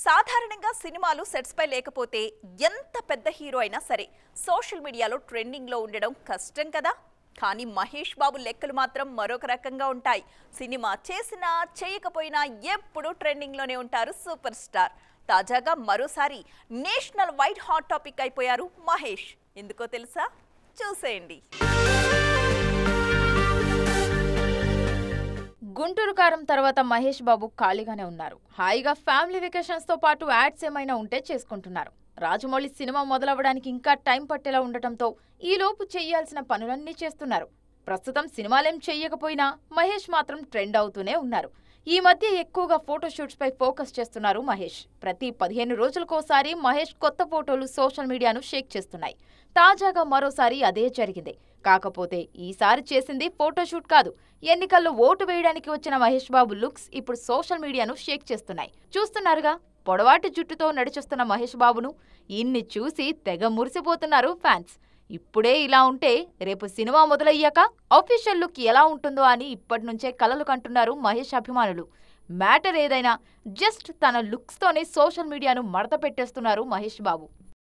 సాధారణంగా సినిమాలు సెట్స్ పై లేకపోతే ఎంత పెద్ద హీరో అయినా సరే సోషల్ మీడియాలో ట్రెండింగ్ లో ఉండడం కష్టం కదా. కానీ మహేష్ బాబు లెక్కలు మాత్రం మరొక రకంగా ఉంటాయి. సినిమా చేసినా చేయకపోయినా ఎప్పుడూ ట్రెండింగ్ లోనే ఉంటారు సూపర్ స్టార్. తాజాగా మరోసారి నేషనల్ వైడ్ హాట్ టాపిక్ అయిపోయారు మహేష్. ఎందుకో తెలుసా? చూసేయండి. గుంటూరు కారం తర్వాత మహేష్ బాబు ఖాళీగానే ఉన్నారు. హాయిగా ఫ్యామిలీ వెకేషన్స్ తో పాటు యాడ్స్ ఏమైనా ఉంటే చేసుకుంటున్నారు. రాజమౌళి సినిమా మొదలవ్వడానికి ఇంకా టైం పట్టేలా ఉండటంతో ఈలోపు చేయాల్సిన పనులన్నీ చేస్తున్నారు. ప్రస్తుతం సినిమాలేం చెయ్యకపోయినా మహేష్ మాత్రం ట్రెండ్ అవుతూనే ఉన్నారు. ఈ మధ్య ఎక్కువగా ఫోటోషూట్స్ పై ఫోకస్ చేస్తున్నారు మహేష్. ప్రతి 15 రోజులకోసారి మహేష్ కొత్త ఫోటోలు సోషల్ మీడియాను షేక్ చేస్తున్నాయి. తాజాగా మరోసారి అదే జరిగింది. కాకపోతే ఈసారి చేసింది ఫోటోషూట్ కాదు. ఎన్నికల్లో ఓటు వేయడానికి వచ్చిన మహేష్ బాబు లుక్స్ ఇప్పుడు సోషల్ మీడియాను షేక్ చేస్తున్నాయి. చూస్తున్నారుగా, పొడవాటి జుట్టుతో నడిచొస్తున్న మహేష్ బాబును. ఇన్ని చూసి తెగ మురిసిపోతున్నారు ఫ్యాన్స్. ఇప్పుడే ఇలా ఉంటే రేపు సినిమా మొదలయ్యాక ఆఫీషియల్ లుక్ ఎలా ఉంటుందో అని ఇప్పటి నుంచే కలలు కంటున్నారు మహేష్ అభిమానులు. మ్యాటర్ ఏదైనా జస్ట్ తన లుక్స్తోనే సోషల్ మీడియాను మడత పెట్టేస్తున్నారు మహేష్ బాబు.